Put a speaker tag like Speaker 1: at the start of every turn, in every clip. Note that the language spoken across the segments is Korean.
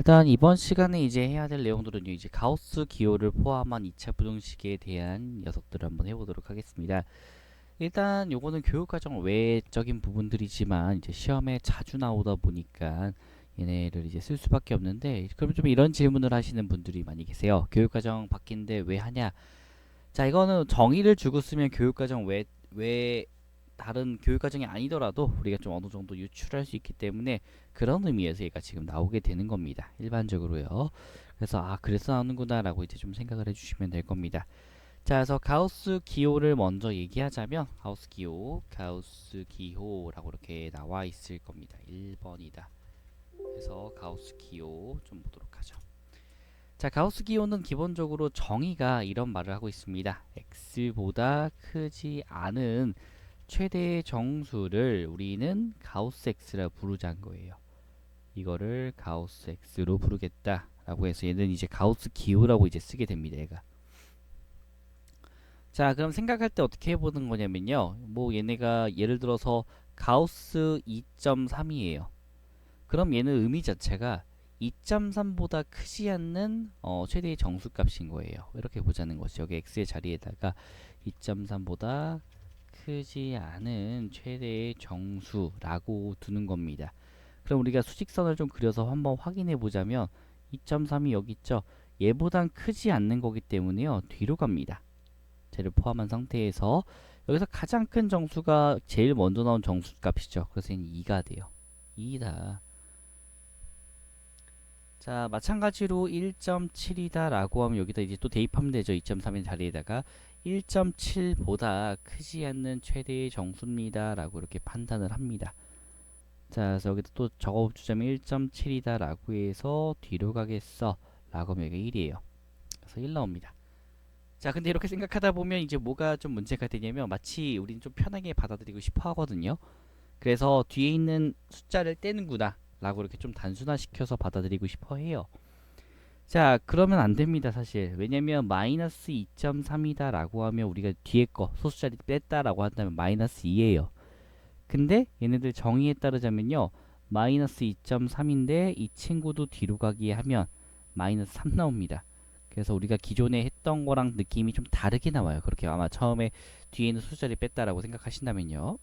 Speaker 1: 일단 이번 시간에 이제 해야 될 내용들은요, 이제 가우스 기호를 포함한 2차 부등식에 대한 녀석들을 한번 해보도록 하겠습니다. 일단 요거는 교육과정 외적인 부분들이지만 이제 시험에 자주 나오다 보니까 얘네를 이제 쓸 수밖에 없는데, 그럼 좀 이런 질문을 하시는 분들이 많이 계세요. 교육과정 바뀐데 왜 하냐? 자, 이거는 정의를 주고 쓰면 교육과정 외 다른 교육과정이 아니더라도 우리가 좀 어느 정도 유출할 수 있기 때문에 그런 의미에서 얘가 지금 나오게 되는 겁니다. 일반적으로요. 그래서 그래서 나오는구나 라고 이제 좀 생각을 해주시면 될 겁니다. 자, 그래서 가우스 기호를 먼저 얘기하자면 가우스 기호라고 이렇게 나와 있을 겁니다. 1번이다. 그래서 가우스 기호 좀 보도록 하죠. 자, 가우스 기호는 기본적으로 정의가 이런 말을 하고 있습니다. x보다 크지 않은 최대의 정수를 우리는 가우스 x라 부르자는 거예요. 이거를 가우스 x로 부르겠다 라고 해서 얘는 이제 가우스 기호라고 이제 쓰게 됩니다. 얘가. 자, 그럼 생각할 때 어떻게 해보는 거냐면요, 뭐 얘네가 예를 들어서 가우스 2.3이에요 그럼 얘는 의미 자체가 2.3보다 크지 않는 최대의 정수값인 거예요. 이렇게 보자는 거죠. 여기 x의 자리에다가 2.3보다 크지 않은 최대의 정수라고 두는 겁니다. 그럼 우리가 수직선을 좀 그려서 한번 확인해 보자면 2.3이 여기 있죠. 얘보단 크지 않는 거기 때문에요. 뒤로 갑니다. 쟤를 포함한 상태에서 여기서 가장 큰 정수가 제일 먼저 나온 정수값이죠. 그래서 얘는 2가 돼요. 2다. 자, 마찬가지로 1.7이다 라고 하면 여기다 이제 또 대입하면 되죠. 2.3의 자리에다가 1.7보다 크지 않는 최대의 정수입니다 라고 이렇게 판단을 합니다. 자, 그래서 여기다 또 적어주자면 1.7이다 라고 해서 뒤로 가겠어 라고 하면 여기가 1이에요. 그래서 1 나옵니다. 자, 근데 이렇게 생각하다 보면 이제 뭐가 좀 문제가 되냐면, 마치 우리는 좀 편하게 받아들이고 싶어 하거든요. 그래서 뒤에 있는 숫자를 떼는구나 라고 이렇게 좀 단순화시켜서 받아들이고 싶어 해요. 자, 그러면 안 됩니다, 사실. 왜냐면 마이너스 2.3이다 라고 하면 우리가 뒤에 거 소수자리 뺐다 라고 한다면 마이너스 2예요. 근데 얘네들 정의에 따르자면요, 마이너스 2.3인데 이 친구도 뒤로 가기 하면 마이너스 3 나옵니다. 그래서 우리가 기존에 했던 거랑 느낌이 좀 다르게 나와요. 그렇게 아마 처음에 뒤에 있는 소수자리 뺐다라고 생각하신다면요.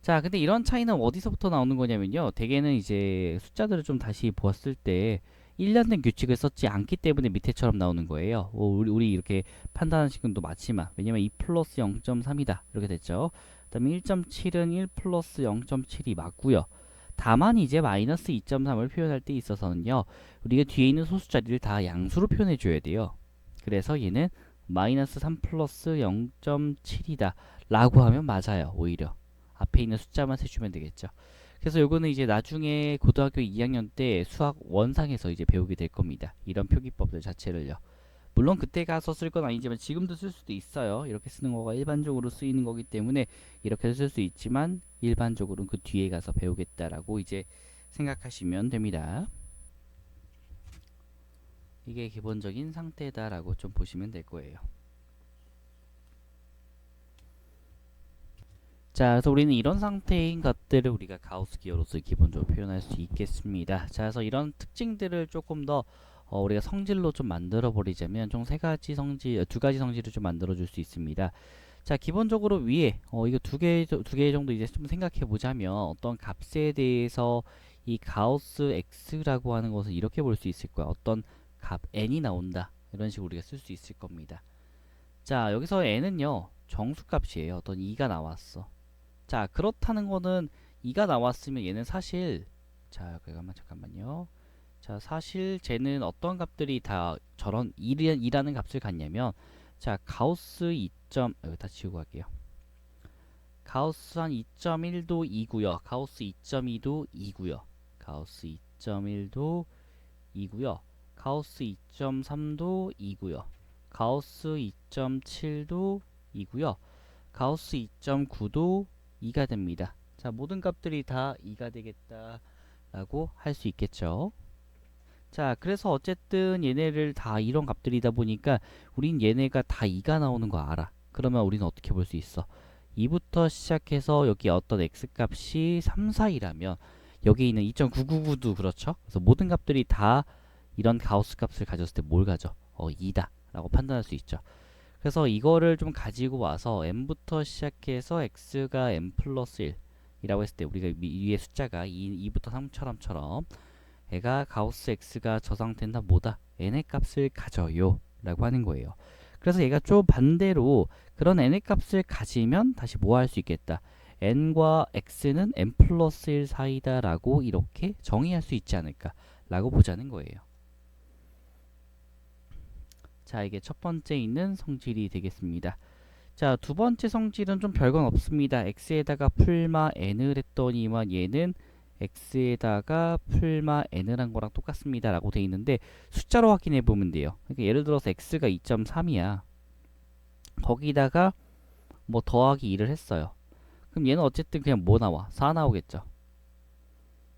Speaker 1: 자, 근데 이런 차이는 어디서부터 나오는 거냐면요, 대개는 이제 숫자들을 좀 다시 보았을 때 일련된 규칙을 썼지 않기 때문에 밑에처럼 나오는 거예요. 우리 이렇게 판단하는 식은도 맞지만, 왜냐면 2 플러스 0.3이다 이렇게 됐죠. 그 다음에 1.7은 1 플러스 0.7이 맞고요. 다만 이제 마이너스 2.3을 표현할 때 있어서는요, 우리가 뒤에 있는 소수자리를 다 양수로 표현해 줘야 돼요. 그래서 얘는 마이너스 3 플러스 0.7이다 라고 하면 맞아요. 오히려 앞에 있는 숫자만 세주면 되겠죠. 그래서 요거는 이제 나중에 고등학교 2학년 때 수학 원상에서 이제 배우게 될 겁니다. 이런 표기법들 자체를요. 물론 그때 가서 쓸 건 아니지만 지금도 쓸 수도 있어요. 이렇게 쓰는 거가 일반적으로 쓰이는 거기 때문에 이렇게 쓸 수 있지만, 일반적으로는 그 뒤에 가서 배우겠다라고 이제 생각하시면 됩니다. 이게 기본적인 상태다라고 좀 보시면 될 거예요. 자, 그래서 우리는 이런 상태인 것들을 우리가 가우스 기호로서 기본적으로 표현할 수 있겠습니다. 자, 그래서 이런 특징들을 조금 더 우리가 성질로 좀 만들어 버리자면 총 세 가지 성질, 두 가지 성질을 좀 만들어 줄 수 있습니다. 자, 기본적으로 위에 이거 두 개 정도 이제 좀 생각해 보자면, 어떤 값에 대해서 이 가우스 x라고 하는 것을 이렇게 볼 수 있을 거야. 어떤 값 n이 나온다. 이런 식으로 우리가 쓸 수 있을 겁니다. 자, 여기서 n은요, 정수값이에요. 어떤 2가 나왔어. 자, 그렇다는 거는 2가 나왔으면 얘는 사실, 자, 잠깐만요. 자, 사실 쟤는 어떤 값들이 다 저런 2라는 값을 갖냐면, 자, 가우스 2점, 여기다 지우고 갈게요. 가우스 한 2.1도 2고요. 가우스 2.2도 2고요. 가우스 2.1도 2고요. 가우스 2.3도 2고요. 가우스 2.7도 2고요. 가우스 2.9도 2가 됩니다. 자, 모든 값들이 다 2가 되겠다라고 할 수 있겠죠. 자, 그래서 어쨌든 얘네를 다 이런 값들이다 보니까 우린 얘네가 다 2가 나오는 거 알아. 그러면 우리는 어떻게 볼 수 있어? 2부터 시작해서 여기 어떤 x값이 3, 4이라면 여기 있는 2.999도 그렇죠. 그래서 모든 값들이 다 이런 가우스 값을 가졌을 때 뭘 가져? 2다 라고 판단할 수 있죠. 그래서 이거를 좀 가지고 와서 n부터 시작해서 x가 n 플러스 1 이라고 했을 때 우리가 위에 숫자가 2부터 3처럼처럼 얘가 가우스 x가 저 상태는 다 뭐다? n의 값을 가져요 라고 하는 거예요. 그래서 얘가 좀 반대로 그런 n의 값을 가지면 다시 뭐 할 수 있겠다? n과 x는 n 플러스 1 사이다 라고 이렇게 정의할 수 있지 않을까 라고 보자는 거예요. 자, 이게 첫 번째 있는 성질이 되겠습니다. 자, 두 번째 성질은 좀 별건 없습니다. x에다가 풀마 n을 했더니만 얘는 x에다가 풀마 n을 한 거랑 똑같습니다 라고 돼 있는데 숫자로 확인해 보면 돼요. 그러니까 예를 들어서 x가 2.3이야. 거기다가 뭐 더하기 2를 했어요. 그럼 얘는 어쨌든 그냥 뭐 나와? 4 나오겠죠.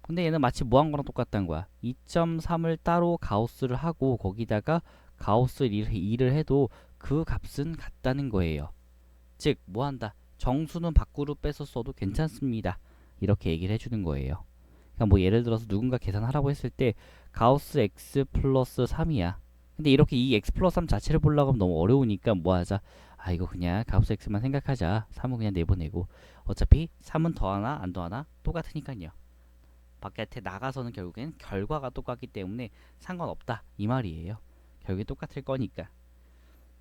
Speaker 1: 근데 얘는 마치 뭐 한 거랑 똑같다는 거야. 2.3을 따로 가우스를 하고 거기다가 가우스 2를 해도 그 값은 같다는 거예요. 즉, 뭐 한다? 정수는 밖으로 빼서 써도 괜찮습니다. 이렇게 얘기를 해주는 거예요. 그러니까 뭐 예를 들어서 누군가 계산하라고 했을 때 가우스 x 플러스 3이야. 근데 이렇게 이 x 플러스 3 자체를 보려고 하면 너무 어려우니까 뭐 하자? 아, 이거 그냥 가우스 x만 생각하자. 3은 그냥 내보내고. 어차피 3은 더하나 안 더하나 똑같으니까요. 바깥에 나가서는 결국엔 결과가 똑같기 때문에 상관없다. 이 말이에요. 결국에 똑같을 거니까.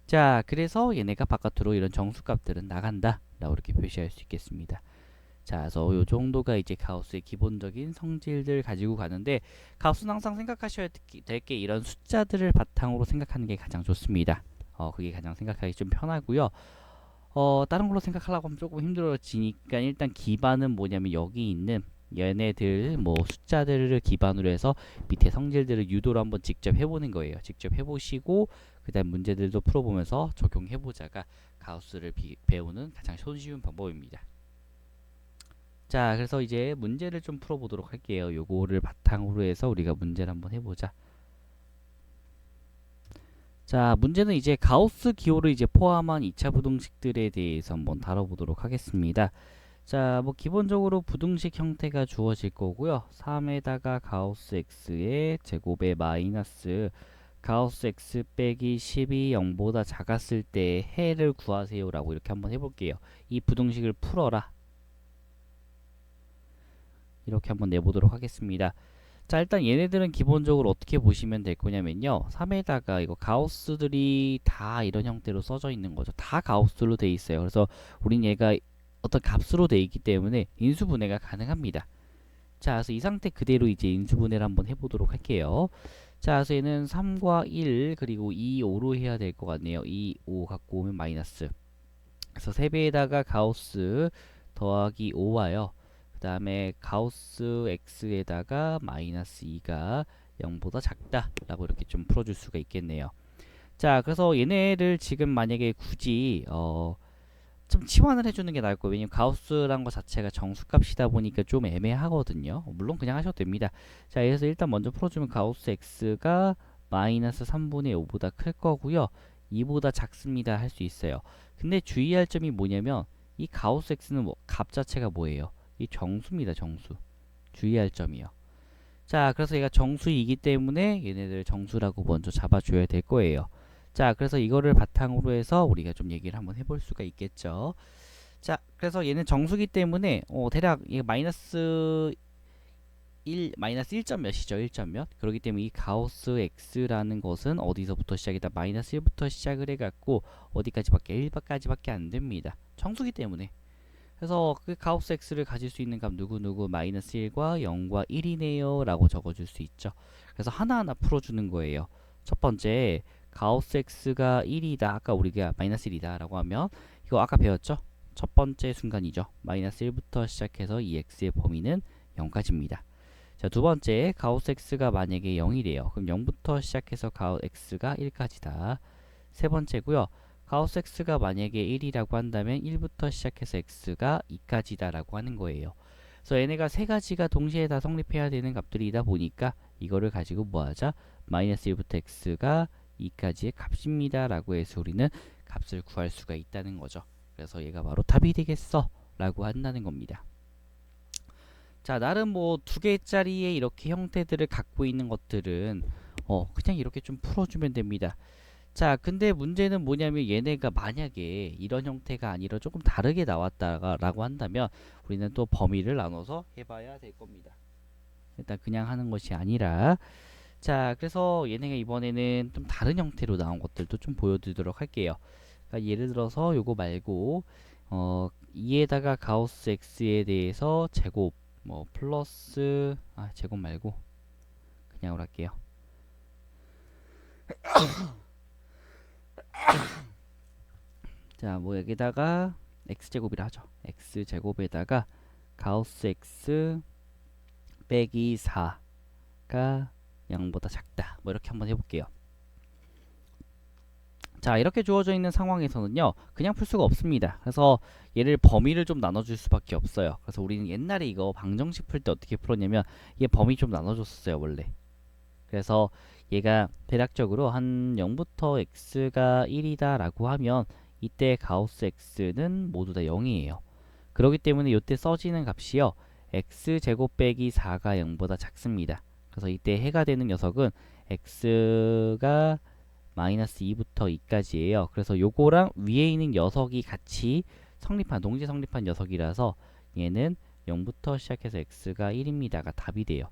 Speaker 1: 자, 그래서 얘네가 바깥으로 이런 정수값들은 나간다 라고 이렇게 표시할 수 있겠습니다. 자, 그래서 요 정도가 이제 가우스의 기본적인 성질들 가지고 가는데 가우스는 항상 생각하셔야 될 게 이런 숫자들을 바탕으로 생각하는 게 가장 좋습니다. 그게 가장 생각하기 좀 편하고요. 다른 걸로 생각하려고 하면 조금 힘들어지니까 일단 기반은 뭐냐면 여기 있는 얘네들 뭐 숫자들을 기반으로 해서 밑에 성질들을 유도로 한번 직접 해보는 거예요. 직접 해보시고 그 다음 문제들도 풀어보면서 적용해보자가 가우스를 배우는 가장 손쉬운 방법입니다. 자, 그래서 이제 문제를 좀 풀어보도록 할게요. 요거를 바탕으로 해서 우리가 문제를 한번 해보자. 자, 문제는 이제 가우스 기호를 이제 포함한 2차 부등식들에 대해서 한번 다뤄보도록 하겠습니다. 자, 뭐 기본적으로 부등식 형태가 주어질 거고요. 3에다가 가우스 x의 제곱에 마이너스 가우스 x 빼기 10이 0보다 작았을 때 해를 구하세요 라고 이렇게 한번 해볼게요. 이 부등식을 풀어라. 이렇게 한번 내보도록 하겠습니다. 자, 일단 얘네들은 기본적으로 어떻게 보시면 될 거냐면요. 3에다가 이거 가우스들이 다 이런 형태로 써져 있는 거죠. 다 가우스로 돼 있어요. 그래서 우린 얘가 어떤 값으로 돼 있기 때문에 인수분해가 가능합니다. 자, 그래서 이 상태 그대로 이제 인수분해를 한번 해보도록 할게요. 자, 그래서 얘는 3과 1 그리고 2, 5로 해야 될 것 같네요. 2, 5 갖고 오면 마이너스. 그래서 3배에다가 가우스 더하기 5와요. 그 다음에 가우스 x에다가 마이너스 2가 0보다 작다 라고 이렇게 좀 풀어줄 수가 있겠네요. 자, 그래서 얘네를 지금 만약에 굳이 좀 치환을 해주는 게 나을 거예요. 왜냐면 가우스란 거 자체가 정수값이다 보니까 좀 애매하거든요. 물론 그냥 하셔도 됩니다. 자, 그래서 일단 먼저 풀어주면 가우스 x가 마이너스 3분의 5보다 클 거고요. 2보다 작습니다 할 수 있어요. 근데 주의할 점이 뭐냐면 이 가우스 x는 값 자체가 뭐예요? 이 정수입니다. 정수. 주의할 점이요. 자, 그래서 얘가 정수이기 때문에 얘네들 정수라고 먼저 잡아줘야 될 거예요. 자, 그래서 이거를 바탕으로 해서 우리가 좀 얘기를 한번 해볼 수가 있겠죠. 자, 그래서 얘는 정수기 때문에 대략 이 마이너스 1, 마이너스 1점 몇이죠? 1점 몇? 그렇기 때문에 이 가우스 x라는 것은 어디서부터 시작이다? 마이너스 1부터 시작을 해갖고 어디까지밖에? 1까지밖에 안 됩니다. 정수기 때문에. 그래서 그 가우스 x를 가질 수 있는 값 누구누구 마이너스 1과 0과 1이네요 라고 적어줄 수 있죠. 그래서 하나하나 풀어주는 거예요. 첫 번째 가우스 x가 1이다. 아까 우리가 마이너스 1이다 라고 하면 이거 아까 배웠죠? 첫 번째 순간이죠. 마이너스 1부터 시작해서 이 x의 범위는 0까지입니다. 자, 두 번째 가우스 x가 만약에 0이래요. 그럼 0부터 시작해서 가우스 x가 1까지다. 세 번째고요. 가우스 x가 만약에 1이라고 한다면 1부터 시작해서 x가 2까지다 라고 하는 거예요. 그래서 얘네가 세 가지가 동시에 다 성립해야 되는 값들이다 보니까 이거를 가지고 뭐하자? 마이너스 1부터 x가 2까지의 값입니다 라고 해서 우리는 값을 구할 수가 있다는 거죠. 그래서 얘가 바로 답이 되겠어 라고 한다는 겁니다. 자, 나름 뭐 두 개짜리의 이렇게 형태들을 갖고 있는 것들은 그냥 이렇게 좀 풀어주면 됩니다. 자, 근데 문제는 뭐냐면 얘네가 만약에 이런 형태가 아니라 조금 다르게 나왔다라고 한다면 우리는 또 범위를 나눠서 해봐야 될 겁니다. 일단 그냥 하는 것이 아니라, 자, 그래서 얘네가 이번에는 좀 다른 형태로 나온 것들도 좀 보여드리도록 할게요. 그러니까 예를 들어서 요거 말고 2에다가 가우스 x에 대해서 제곱 뭐 플러스 제곱 말고 그냥으로 할게요. 자, 뭐 여기다가 x제곱이라 하죠. x제곱에다가 가우스 x 빼기 4가 0보다 작다. 뭐 이렇게 한번 해볼게요. 자, 이렇게 주어져 있는 상황에서는요, 그냥 풀 수가 없습니다. 그래서 얘를 범위를 좀 나눠줄 수밖에 없어요. 그래서 우리는 옛날에 이거 방정식 풀 때 어떻게 풀었냐면 얘 범위 좀 나눠줬었어요, 원래. 그래서 얘가 대략적으로 한 0부터 x가 1이다 라고 하면 이때 가우스 x는 모두 다 0이에요. 그렇기 때문에 이때 써지는 값이요, x제곱 빼기 4가 0보다 작습니다. 그래서 이때 해가 되는 녀석은 x가 마이너스 2부터 2까지예요. 그래서 요거랑 위에 있는 녀석이 같이 동시 성립한 녀석이라서 얘는 0부터 시작해서 x가 1입니다가 답이 돼요.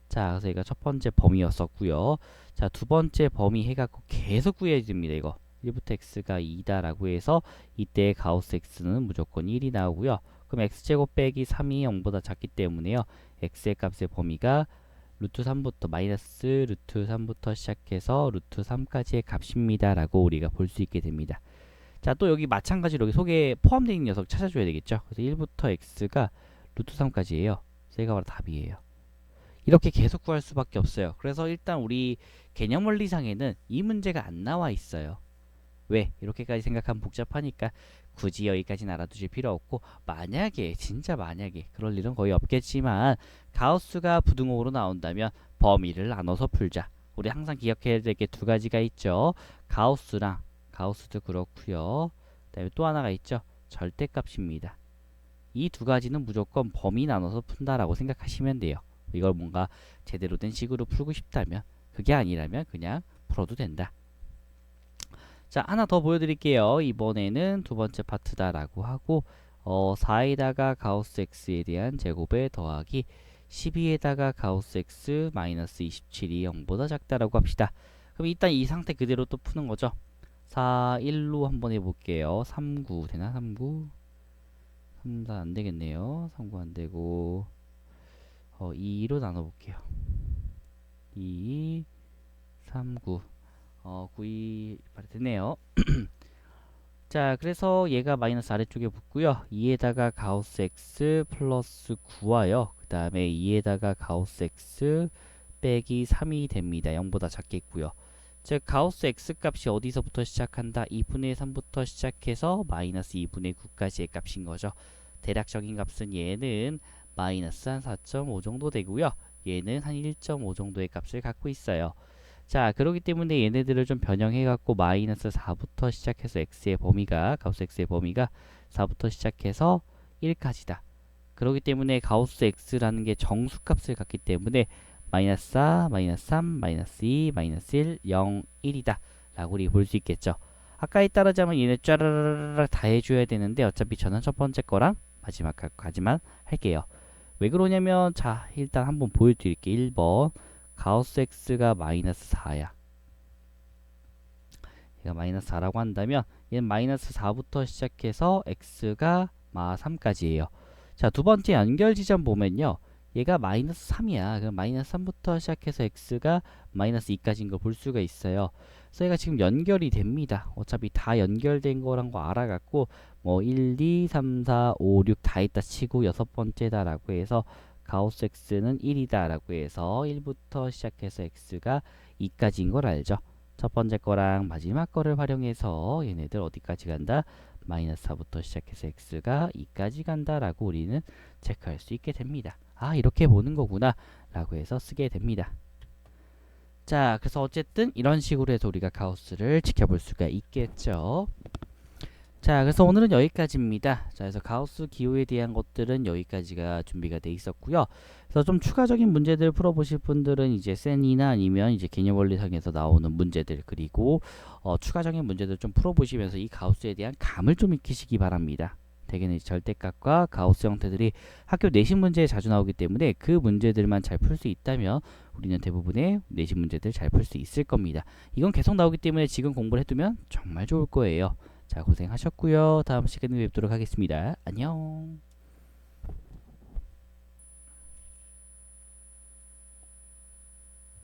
Speaker 1: 자, 그래서 얘가 첫 번째 범위였었고요. 자, 두 번째 범위 해갖고 계속 구해줍니다. 이거 1부터 x가 2다 라고 해서 이때 가우스 x는 무조건 1이 나오고요. 그럼 x제곱 빼기 3이 0보다 작기 때문에요, x의 값의 범위가 루트 3부터 마이너스 루트 3부터 시작해서 루트 3까지의 값입니다 라고 우리가 볼 수 있게 됩니다. 자, 또 여기 마찬가지로 여기 속에 포함되어 있는 녀석 찾아줘야 되겠죠. 그래서 1부터 x가 루트 3까지예요. 그래서 얘가 바로 답이에요. 이렇게 계속 구할 수밖에 없어요. 그래서 일단 우리 개념 원리상에는 이 문제가 안 나와 있어요. 왜? 이렇게까지 생각하면 복잡하니까 굳이 여기까지는 알아두실 필요 없고, 만약에 진짜 만약에 그럴 일은 거의 없겠지만 가우스가 부등호로 나온다면 범위를 나눠서 풀자. 우리 항상 기억해야 될 게 두 가지가 있죠. 가우스도 그렇고요. 그다음에 또 하나가 있죠. 절대값입니다. 이 두 가지는 무조건 범위 나눠서 푼다라고 생각하시면 돼요. 이걸 뭔가 제대로 된 식으로 풀고 싶다면, 그게 아니라면 그냥 풀어도 된다. 자, 하나 더 보여드릴게요. 이번에는 두 번째 파트다라고 하고 4에다가 가우스 x에 대한 제곱에 더하기 12에다가 가우스 x 마이너스 27이 0보다 작다라고 합시다. 그럼 일단 이 상태 그대로 또 푸는 거죠. 4, 1로 한번 해볼게요. 39 되나? 39? 3, 4 안되겠네요. 39 안되고 2로 나눠볼게요. 2, 3, 9 9이 됐네요. 자, 그래서 얘가 마이너스 아래쪽에 붙고요. 2에다가 가우스 x 플러스 9와요. 그 다음에 2에다가 가우스 x 빼기 3이 됩니다. 0보다 작겠고요. 즉 가우스 x 값이 어디서부터 시작한다? 2분의 3부터 시작해서 마이너스 2분의 9까지의 값인 거죠. 대략적인 값은 얘는 마이너스 한 4.5 정도 되고요. 얘는 한 1.5 정도의 값을 갖고 있어요. 자, 그렇기 때문에 얘네들을 좀 변형해 갖고 마이너스 4부터 시작해서 가우스 x의 범위가 4부터 시작해서 1까지다. 그렇기 때문에 가우스 x라는 게 정수값을 갖기 때문에 마이너스 4, 마이너스 3, 마이너스 2, 마이너스 1, 0, 1이다 라고 우리 볼 수 있겠죠. 아까에 따르자면 얘네 쫘라라락 다 해줘야 되는데 어차피 저는 첫 번째 거랑 마지막까지만 할게요. 왜 그러냐면, 자, 일단 한번 보여드릴게요. 1번 가우스 x가 마이너스 4야. 얘가 마이너스 4라고 한다면 얘는 마이너스 4부터 시작해서 x가 마 3까지예요. 자, 두 번째 연결 지점 보면요, 얘가 마이너스 3이야. 그럼 마이너스 3부터 시작해서 x가 마이너스 2까지인 걸 볼 수가 있어요. 그래서 얘가 지금 연결이 됩니다. 어차피 다 연결된 거란 거 알아갖고 뭐 1, 2, 3, 4, 5, 6 다 있다 치고 여섯 번째다라고 해서 가우스 x는 1이다 라고 해서 1부터 시작해서 x가 2까지인 걸 알죠. 첫 번째 거랑 마지막 거를 활용해서 얘네들 어디까지 간다? 마이너스 4부터 시작해서 x가 2까지 간다 라고 우리는 체크할 수 있게 됩니다. 아, 이렇게 보는 거구나 라고 해서 쓰게 됩니다. 자, 그래서 어쨌든 이런 식으로 해서 우리가 가우스를 지켜볼 수가 있겠죠. 자, 그래서 오늘은 여기까지입니다. 자, 그래서 가우스 기호에 대한 것들은 여기까지가 준비가 돼 있었고요. 그래서 좀 추가적인 문제들 풀어보실 분들은 이제 센이나 아니면 이제 개념 원리상에서 나오는 문제들, 그리고 추가적인 문제들 좀 풀어보시면서 이 가우스에 대한 감을 좀 익히시기 바랍니다. 대개는 절대값과 가우스 형태들이 학교 내신 문제에 자주 나오기 때문에 그 문제들만 잘 풀 수 있다면 우리는 대부분의 내신 문제들 잘 풀 수 있을 겁니다. 이건 계속 나오기 때문에 지금 공부를 해두면 정말 좋을 거예요. 자, 고생하셨고요. 다음 시간에 뵙도록 하겠습니다. 안녕.